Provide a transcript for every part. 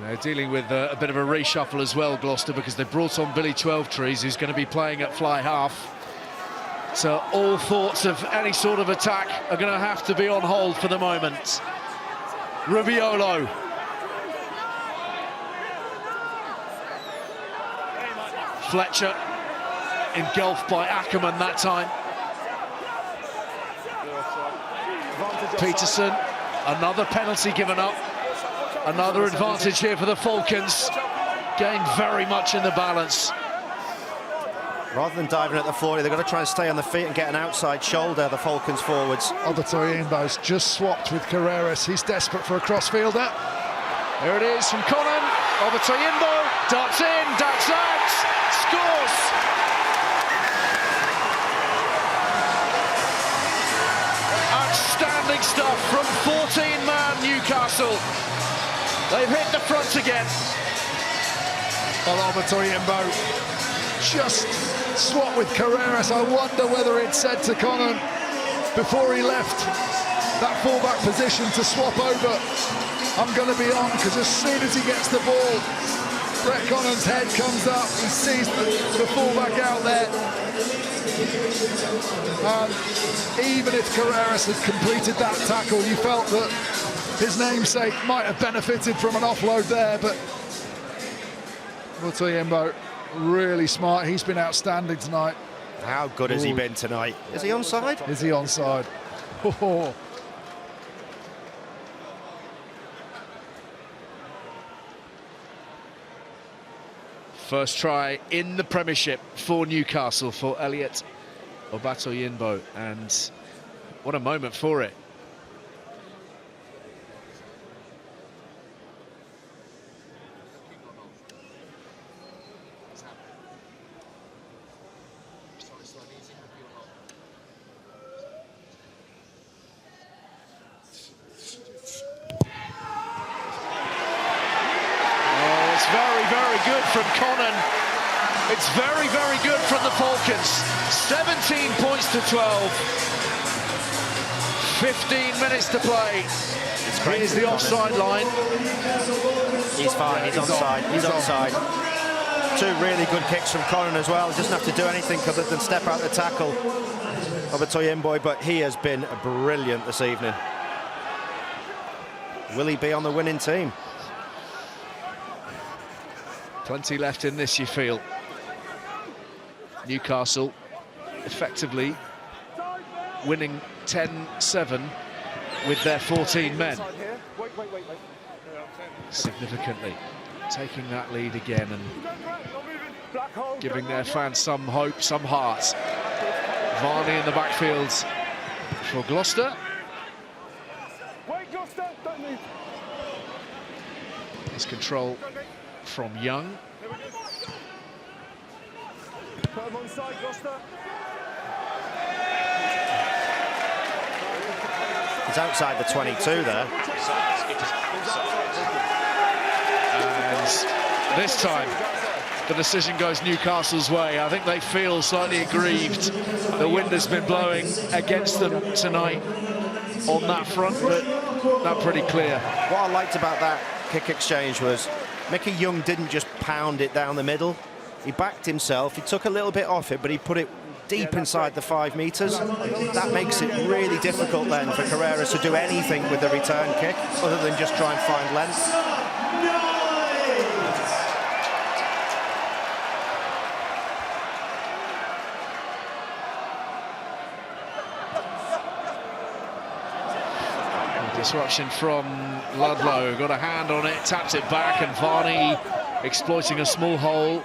They're dealing with a bit of a reshuffle as well, Gloucester, because they brought on Billy Twelvetrees, who's going to be playing at fly half. So all thoughts of any sort of attack are going to have to be on hold for the moment. Rubiolo. Fletcher engulfed by Ackerman that time. Peterson, another penalty given up. Another advantage here for the Falcons. Gained very much in the balance. Rather than diving at the floor, they've got to try and stay on the feet and get an outside shoulder, the Falcons forwards. Obatoyinbo's just swapped with Carreras. He's desperate for a crossfielder. Here it is from Conan. Obatoyinbo darts in, darts out, scores! Outstanding stuff from 14-man Newcastle. They've hit the front again. Well, Obatoyinbo just swapped with Carreras. I wonder whether it said to Conan before he left that fullback position to swap over, I'm going to be on, because as soon as he gets the ball, Brett Conan's head comes up, he sees the fullback out there. And even if Carreras had completed that tackle, you felt that his namesake might have benefited from an offload there, but Obatoyinbo, really smart. He's been outstanding tonight. How good has he been tonight? Is he onside? Is he onside? Oh. First try in the Premiership for Newcastle for Elliott Obatoyinbo, and what a moment for it. Very good from Conan. It's very, very good from the Falcons. 17 points to 12. 15 minutes to play. Here's the offside line. He's fine, he's onside, he's onside. Two really good kicks from Conan as well. He doesn't have to do anything other than step out the tackle of Obatoyinbo, but he has been brilliant this evening. Will he be on the winning team? Plenty left in this, you feel. Newcastle effectively winning 10-7 with their 14 men. Significantly taking that lead again and giving their fans some hope, some heart. Varney in the backfield for Gloucester. There's control from Young. He's outside the 22 there. And this time, the decision goes Newcastle's way. I think they feel slightly aggrieved. The wind has been blowing against them tonight on that front, but not pretty clear. What I liked about that kick exchange was Mickey Young didn't just pound it down the middle. He backed himself, he took a little bit off it, but he put it deep inside the 5 metres. That makes it really difficult then for Carreras to do anything with the return kick other than just try and find length. Disruption from Ludlow, got a hand on it, taps it back, and Varney exploiting a small hole.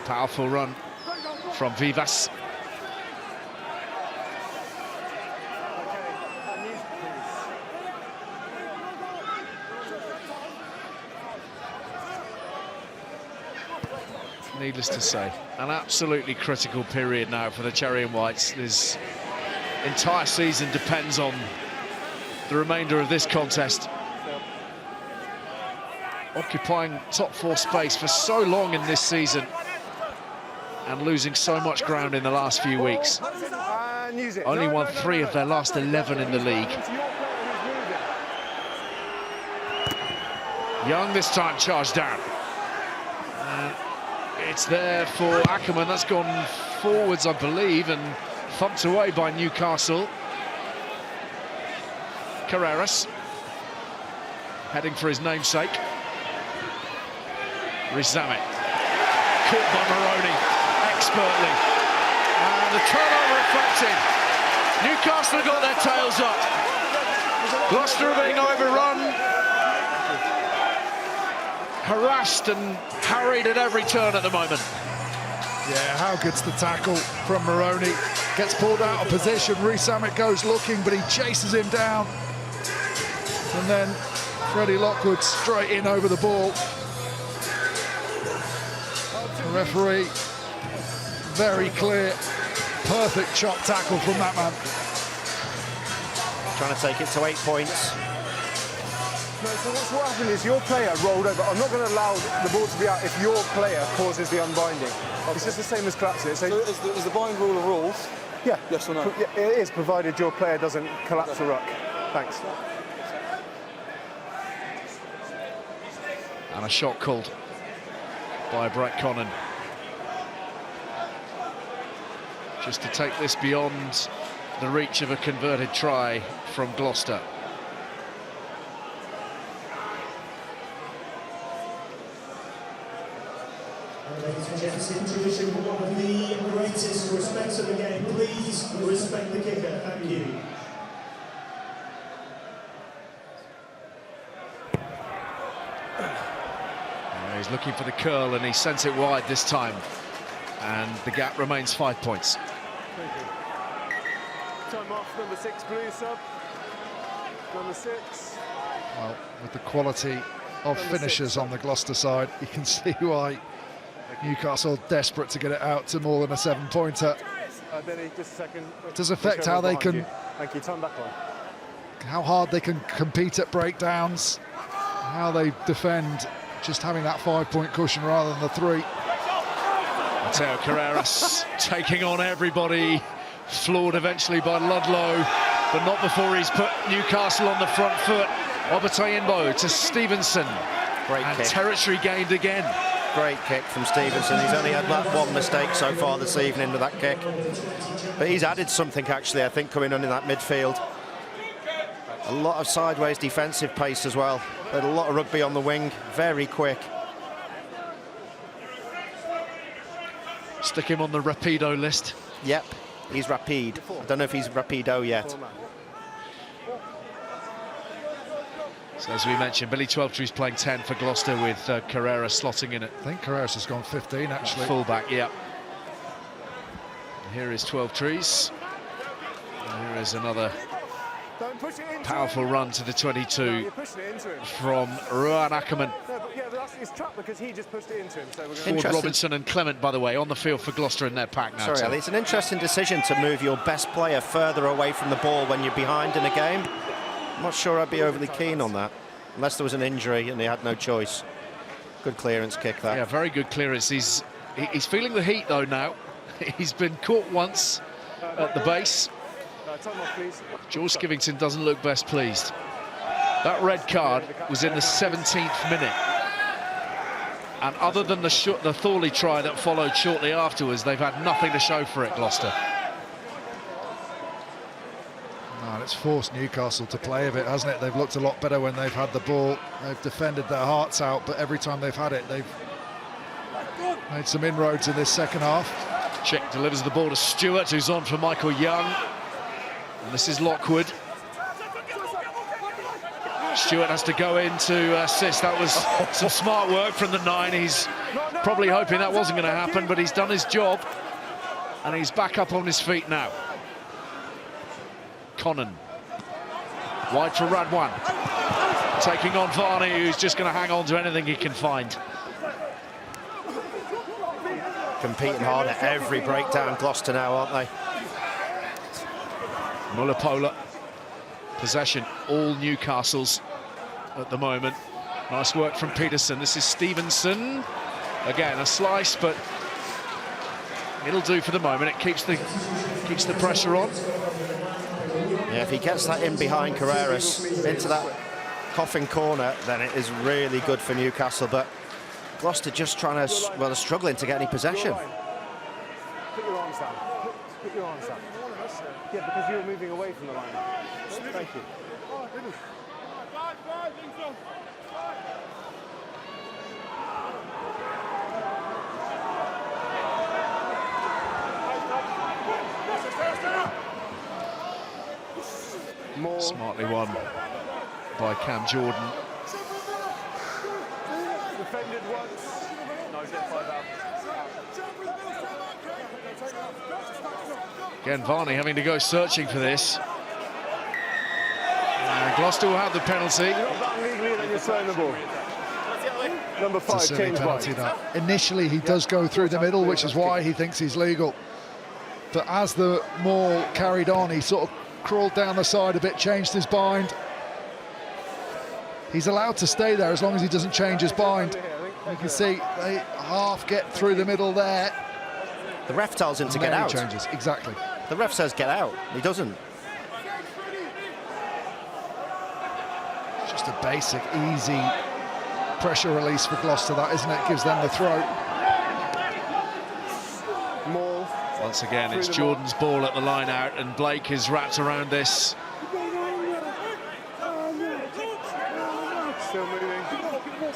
Powerful run from Vivas. Needless to say, an absolutely critical period now for the Cherry and Whites. This entire season depends on the remainder of this contest. Occupying top 4 space for so long in this season and losing so much ground in the last few weeks. Only won 3 of their last 11 in the league. Young this time charged down. It's there for Ackerman. That's gone forwards, I believe, and thumped away by Newcastle. Carreras heading for his namesake. Rizamet caught by Maroney expertly, and the turnover effective. Newcastle have got their tails up. Gloucester are being overrun, harassed and harried at every turn at the moment. Yeah, how good's the tackle from Maroney? Gets pulled out of position. Rizamet goes looking, but he chases him down. And then Freddie Lockwood straight in over the ball. The referee, very clear, perfect chop tackle from that man. Trying to take it to 8 points. No, so what happened is your player rolled over. I'm not going to allow the ball to be out if your player causes the unbinding. Okay. It's just the same as collapsing. So is the bind rule of rules? Yeah. Yes or no? Yeah, it is, provided your player doesn't collapse the ruck. Thanks. And a shot called by Brett Connon. Just to take this beyond the reach of a converted try from Gloucester. Ladies and gentlemen, tradition, one of the greatest respects of the game. Please respect the kicker. Thank you. He's looking for the curl and he sends it wide this time. And the gap remains 5 points. Thank you. Time off, number 6, please, sub. Number 6. Well, with the quality of finishers on the Gloucester side, you can see why Newcastle desperate to get it out to more than a 7-pointer. Denny, just a second. It does affect how they can... Thank you, time back on. How hard they can compete at breakdowns, how they defend, just having that 5-point cushion rather than the 3. Mateo Carreras taking on everybody, floored eventually by Ludlow, but not before he's put Newcastle on the front foot. Obatoyinbo to Stevenson. Great and kick. Territory gained again. Great kick from Stevenson. He's only had that one mistake so far this evening with that kick. But he's added something, actually, I think, coming on in that midfield. A lot of sideways defensive pace as well. But a lot of rugby on the wing, very quick. Stick him on the Rapido list. Yep, he's rapide. I don't know if he's rapido yet. So as we mentioned, Billy Twelvetree's playing 10 for Gloucester with Carrera slotting in at I think Carreras has gone 15, actually. fullback, yeah. And here is Twelvetrees. And here is another powerful run to the 22 from Ruan Ackerman. No, but yeah, that's his trap because he just pushed it into him. So we're Ford Interesting. Robinson and Clement, by the way, on the field for Gloucester in their pack now. Sorry, Ali, it's an interesting decision to move your best player further away from the ball when you're behind in a game. I'm not sure I'd be overly keen on that, unless there was an injury and they had no choice. Good clearance kick, that. Yeah, very good clearance. He's feeling the heat, though, now. He's been caught once at the base. time off, please. George Skivington doesn't look best pleased. That red card was in the 17th minute. And other than the Thorley try that followed shortly afterwards, they've had nothing to show for it, Gloucester. And it's forced Newcastle to play a bit, hasn't it? They've looked a lot better when they've had the ball. They've defended their hearts out, but every time they've had it, they've made some inroads in this second half. Chick delivers the ball to Stewart, who's on for Michael Young. And this is Lockwood. Stewart has to go in to assist. That was some smart work from the 9. He's probably hoping that wasn't going to happen, but he's done his job. And he's back up on his feet now. Connon. Wide for Radwan. Taking on Varney, who's just going to hang on to anything he can find. Competing hard at every breakdown, Gloucester now, aren't they? Mullapola. Possession, all Newcastle's at the moment. Nice work from Peterson. This is Stevenson. Again, a slice, but it'll do for the moment. It keeps the pressure on. Yeah, if he gets that in behind Carreras into that coffin corner, then it is really good for Newcastle. But Gloucester just trying to, well, they're struggling to get any possession. Put your arms down. Put your arms down. Yeah, because you were moving away from the line. Thank you. Smartly won by Cam Jordan. Defended once. No, get 5 out. Again, Varney having to go searching for this. Gloucester will have the penalty. You're not that legally, then you're throwing the ball. Number 5, It's a silly change penalty, by. that. Initially, he does go through the middle, which is why he thinks he's legal. But as the maul carried on, he sort of crawled down the side a bit, changed his bind. He's allowed to stay there as long as he doesn't change his bind. You can see they half get through the middle there. The ref tells him to get out. Changes, exactly. The ref says get out. He doesn't. Just a basic, easy pressure release for Gloucester, that, isn't it? Gives them the throw. Maul. Once again, it's Jordan's ball at the line out, and Blake is wrapped around this. Still moving.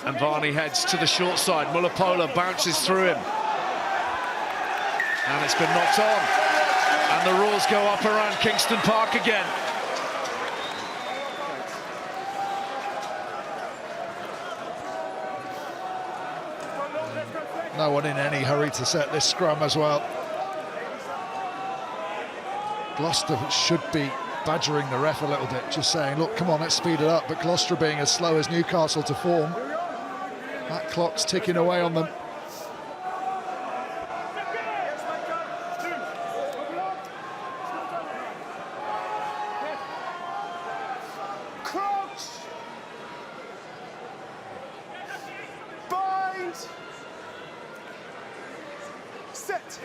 And Varney heads to the short side. Mullapola bounces through him. And it's been knocked on. And the roars go up around Kingston Park again. No one in any hurry to set this scrum as well. Gloucester should be badgering the ref a little bit, just saying, look, come on, let's speed it up. But Gloucester being as slow as Newcastle to form, that clock's ticking away on them. Crouch! Bind! Set!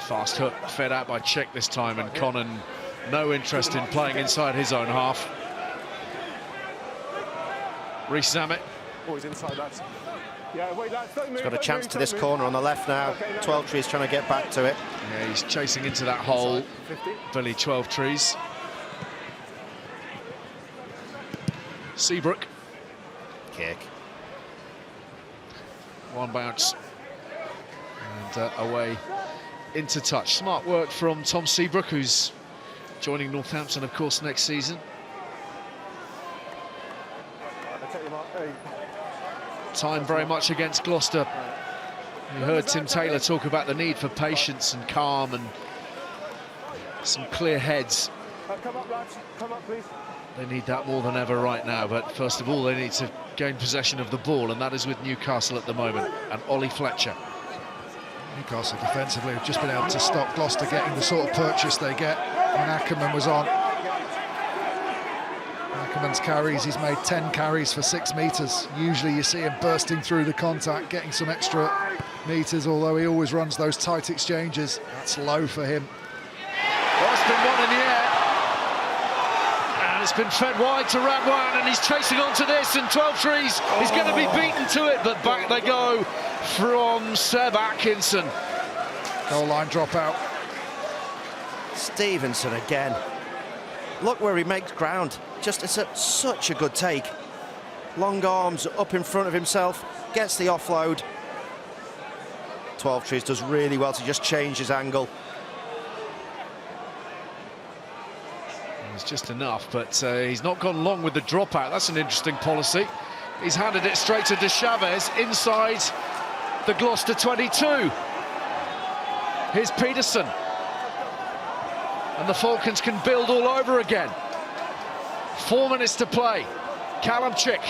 Fast hook fed out by Chick this time, and Conan no interest in playing inside his own half. Reece Zammit. Oh, he's inside that. Yeah, wait, that's He's got a chance to this corner on the left now. 12 Trees trying to get back to it. Yeah, he's chasing into that hole. Billy 12 Trees. Seabrook. Kick. One bounce. And away into touch. Smart work from Tom Seabrook, who's joining Northampton, of course, next season. Time very much against Gloucester. You heard Tim Taylor talk about the need for patience and calm and some clear heads. Come up, lads. Come up, please. They need that more than ever right now, but first of all, they need to gain possession of the ball, and that is with Newcastle at the moment, and Ollie Fletcher. Newcastle defensively have just been able to stop Gloucester getting the sort of purchase they get when Ackerman was on. Ackerman's carries, he's made 10 carries for 6 metres. Usually you see him bursting through the contact, getting some extra metres, although he always runs those tight exchanges. That's low for him. Well, it's been one in the air. And it's been fed wide to Radwan, and he's chasing onto this, and 12 Trees is going to be beaten to it, but back they go from Seb Atkinson. Goal line dropout. Stevenson again. Look where he makes ground. Just it's such a good take. Long arms up in front of himself, gets the offload. 12 Trees does really well to just change his angle. It's just enough, but he's not gone long with the dropout. That's an interesting policy. He's handed it straight to De Chavez inside the Gloucester 22. Here's Peterson. And the Falcons can build all over again. 4 minutes to play. Callum Chick.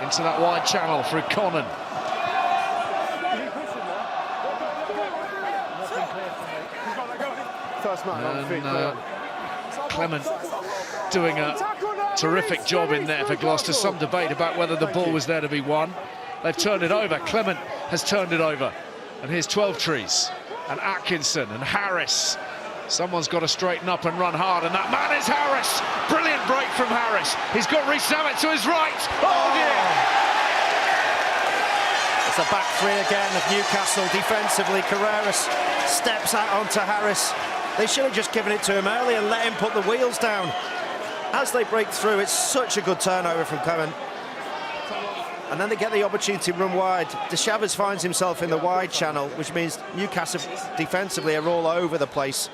Into that wide channel for Conan. First man on feet. And Clement doing a terrific job in there for Gloucester. Some debate about whether the ball was there to be won. They've turned it over. Clement has turned it over. And here's 12 trees, and Atkinson and Harris. Someone's got to straighten up and run hard, and that man is Harris. Brilliant break from Harris. He's got Rees-Zammit to his right. Oh dear! It's a back three again of Newcastle defensively. Carreras steps out onto Harris. They should have just given it to him early and let him put the wheels down. As they break through, it's such a good turnover from Clement. And then they get the opportunity to run wide. De Chavez finds himself in the wide channel, which means Newcastle defensively are all over the place.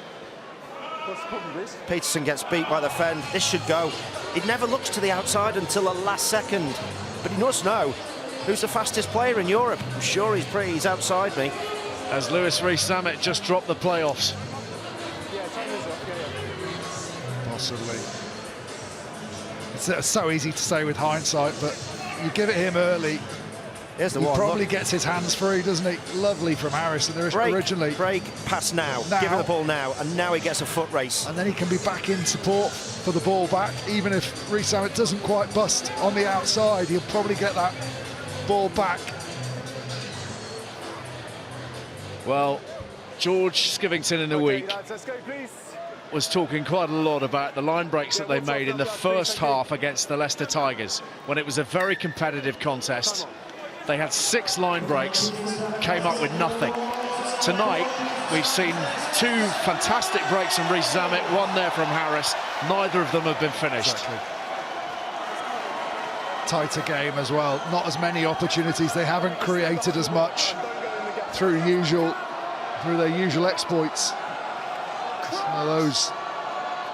Peterson gets beat by the fend. This should go. He never looks to the outside until the last second, but he must know who's the fastest player in Europe. I'm sure he's outside me. As Lewis Rees-Zammit just dropped the playoffs. Possibly. It's so easy to say with hindsight, but you give it him early. Here's the he one. probably Look. Gets his hands free, doesn't he? Lovely from Harris. And originally. Break, pass now. Give him the ball now, and now he gets a foot race. And then he can be back in support for the ball back. Even if Rees-Zammit doesn't quite bust on the outside, he'll probably get that ball back. Well, George Skivington in the week was talking quite a lot about the line breaks that they made in the first half against the Leicester Tigers, when it was a very competitive contest. They had 6 line breaks, came up with nothing. Tonight, we've seen 2 fantastic breaks from Rees-Zammit, 1 there from Harris. Neither of them have been finished. Exactly. Tighter game as well. Not as many opportunities. They haven't created as much through their usual exploits. So those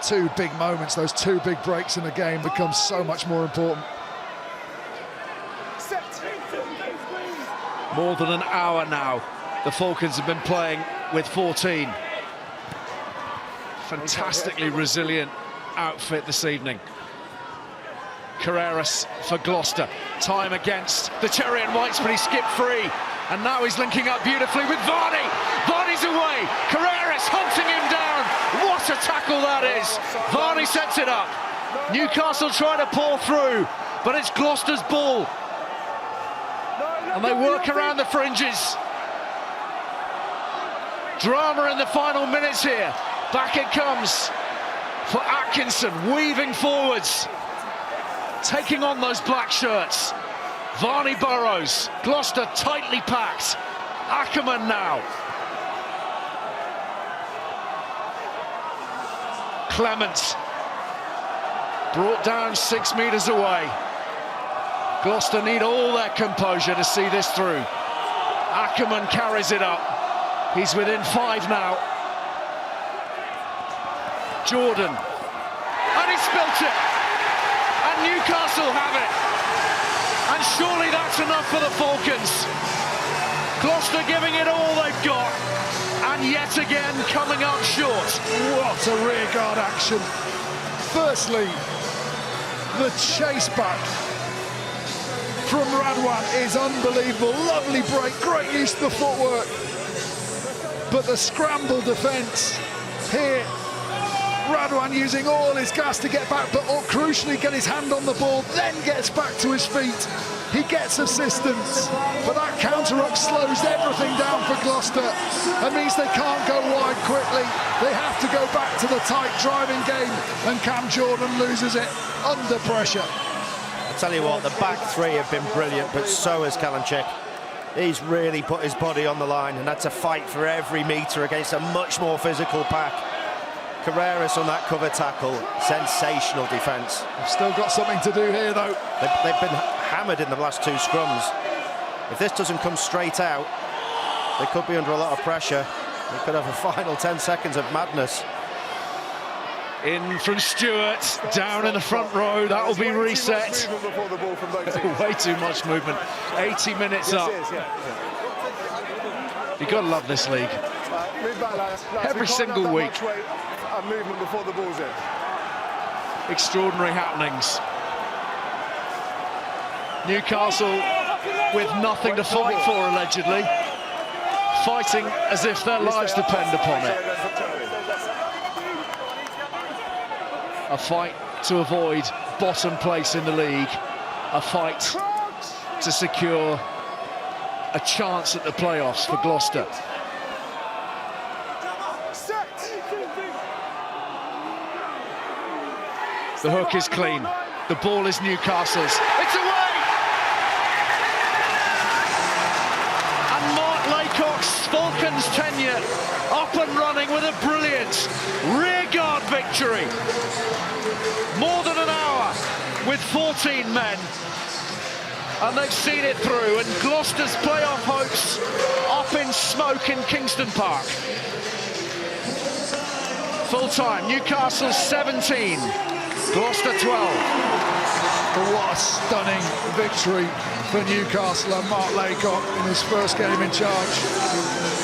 2 big moments, those 2 big breaks in the game become so much more important. More than an hour now, the Falcons have been playing with 14. Fantastically resilient outfit this evening. Carreras for Gloucester. Time against the cherry and whites, but he skipped free. And now he's linking up beautifully with Varney. Varney's away. Carreras hunting him down. What a tackle that is. Varney sets it up. Newcastle try to pour through, but it's Gloucester's ball. And they work around the fringes. Drama in the final minutes here. Back it comes for Atkinson, weaving forwards, taking on those black shirts. Varney burrows, Gloucester tightly packed. Ackerman now. Clement brought down 6 metres away. Gloucester need all their composure to see this through. Ackerman carries it up. He's within 5 now. Jordan. And he spilt it. And Newcastle have it. And surely that's enough for the Falcons. Gloucester giving it all they've got. And yet again coming up short. What a rearguard action. Firstly, the chase back from Radwan is unbelievable. Lovely break, great use of the footwork. But the scramble defence here, Radwan using all his gas to get back, but crucially get his hand on the ball, then gets back to his feet. He gets assistance, but that counter-ruck slows everything down for Gloucester. That means they can't go wide quickly. They have to go back to the tight driving game, and Cam Jordan loses it under pressure. I tell you what, the back 3 have been brilliant, but so has Kalanchek. He's really put his body on the line and had to fight for every metre against a much more physical pack. Carreras on that cover tackle, sensational defence. They've still got something to do here, though. They've been hammered in the last 2 scrums. If this doesn't come straight out, they could be under a lot of pressure. They could have a final 10 seconds of madness. In from Stewart, down in the front row, that will be reset. Way too much movement. 80 minutes up. You've got to love this league. Every single week. Movement before the ball's in. Extraordinary happenings. Newcastle with nothing to fight for, allegedly. Fighting as if their lives depend upon it. A fight to avoid bottom place in the league. A fight to secure a chance at the playoffs for Gloucester. The hook is clean. The ball is Newcastle's. It's away! And Mark Laycock's Falcons tenure up and running with a brilliant rearguard victory. More than an hour with 14 men. And they've seen it through, and Gloucester's playoff hopes up in smoke in Kingston Park. Full time, Newcastle 17, Gloucester 12. What a stunning victory for Newcastle and Mark Laycock in his first game in charge.